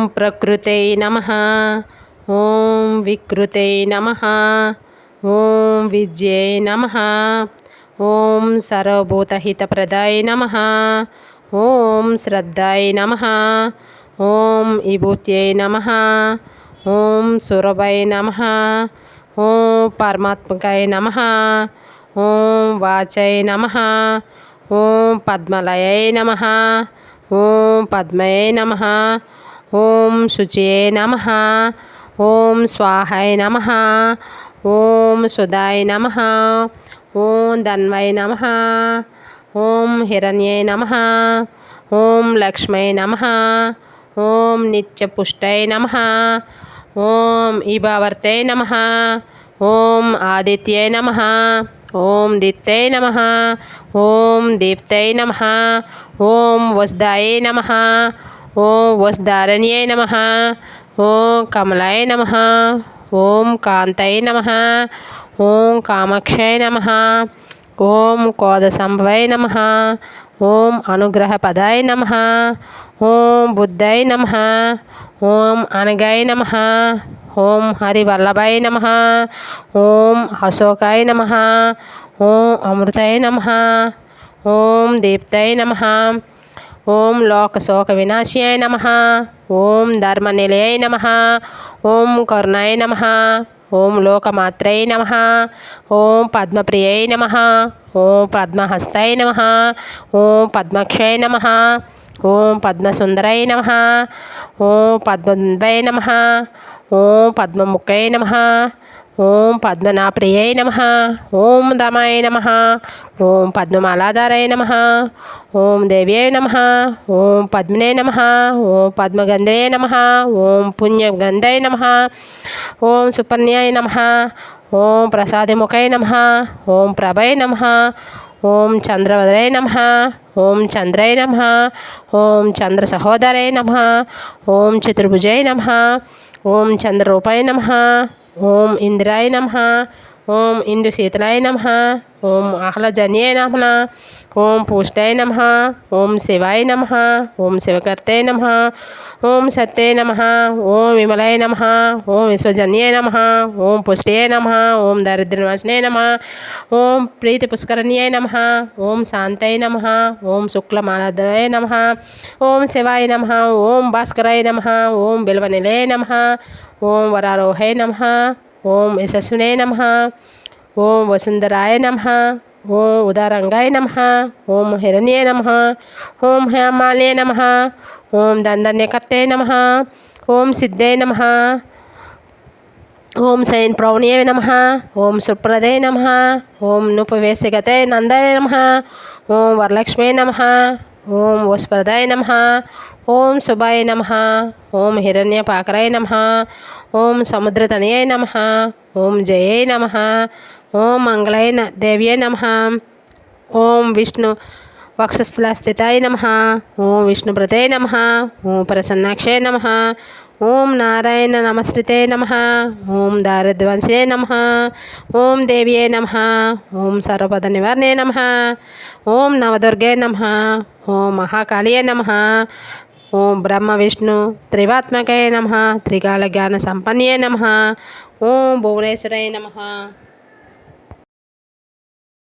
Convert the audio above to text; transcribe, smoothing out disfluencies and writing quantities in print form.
प्रकृते नमः। ओम विकृते नमः। ओम विद्ये नमः। ओम सर्वभूतहितप्रदाय नमः। ओम श्रद्धाय नमः। ओम विभूत्यै नमः। ओम सुरभय नमः। ओम परमात्मकाय नमः। ओम वाचय नमः। ओम पद्मलये नमः। ओम पद्मये नमः। ओम शुचये नमः। ओम स्वाहाय नमः। ओम सुधाय नमः। ओम धन्वये नमः। ओम हिरण्ये नमः। ओम लक्ष्मये नमः। ओम नित्यपुष्टये नमः। ओम इभावर्ते नमः। ओम आदित्ये नमः। ओम दीप्ते नमः। ओम दीप्ते नमः। ओम वसुदाय नमः। ओम वसुधारण्ये नमः। ओम कमलाय नमः। ओम कांतये नमः। ओम कामाक्षय नमः। ओम कोदसंभवे नमः। ओम अनुग्रहपदाय नमः। ओम बुद्धाय नमः। ओम अनगाय नमः। ओम हरिवल्लभाय नमः। ओम अशोकाय नमः। ओम अमृताय नमः। ओम दीप्ताय नमः। ओम लोकशोक विनाशाय नमः। ओम धर्मनिलयाय नमः। ओम करुणाय नमः। ओम लोकमात्रये नमः। ओम पद्मप्रियाय नमः। ओम पद्महस्ताय नमः। ओम पद्माक्षाय नमः। ओम पद्मसुंदराय नमः। ओम पद्मनाभाय नमः। ओम पद्ममुखाय नमः। ओम पद्मनाप्रियाय नमः। ओम दमाय नमः। ओम पद्ममालाधाराय नमः। ओम देव्याय नमः। ओम पद्मने नमः। ओम पद्मगंधे नमः। ओम पुण्यगंधाय नमः। ओम सुपर्ण्याय नमः। ओम प्रसादमुखाय नमः। ओम प्रभाय नमः। ओम चंद्रवदनाय नमः। ओम चंद्राय नमः। ओम चंद्र सहोदराय नमः। ओम चतुर्भुजाय नमः। ओम चंद्ररूपाय नमः। ओम इंद्राय नमः। ओम इंदुशीतलाय नमः। ओम आह्लादजन्याय नमः। ओम पुष्टाय नमः। ओम शिवाय नमः। ओम शिवकर्ते नमः। ओम सत्ये नमः। ओम विमलाय नमः। ओम विश्वजन्याय नमः। ओम पुष्ट्ये नमः। ओम दारिद्र्यनाशनाय नमः। ओम प्रीतिपुष्करण्याय नमः। ओम शांताय नमः। ओम शुक्लमालाधराय नमः। ओम शिवाय नमः। ओम भास्कराय नमः। ओम बिल्वनिलये नमः। ओम वरारोहाय नमः। ओम यशस्विने नमः। ओम वसुंधराय नमः। ओम उदारंगाय नमः। ओम हिरण्ये नमः। ओम हेमाल्ये नमः। ओम दंडन्यकर्ते नमः। ओम सिद्धे नमः। ओम शयन प्रौण्ये नमः। ओम सुप्रदे नमः। ओम नुपवेशगते नंदाय नमः। ओम वरलक्ष्मे नमः। ओम वस्प्रदाय नमः। ओम शुभाय नमः। ओम हिरण्यपाकराय नमः। ओम समुद्रतनये नमः। ओम जये नमः। ओम मंगलाय देव्ये नमः। ओम विष्णु वक्षस्थलस्थिताय नमः। ओम विष्णुप्रते नमः। ओम प्रसन्नाक्षय नमः। ओम नारायण नमस्कृते नमः। ओम दारिद्र्यवंशे नमः। ओम देव्ये नमः। ओम सर्वपदनिवारणे नमः। ओम नवदुर्गे नमः। ओम महाकाल्ये नमः। ओम ब्रह्म विष्णु त्रिवात्मकाय नमः। त्रिकाल ज्ञान संपन्ने नमः। ओम भुवनेश्वराय नमः।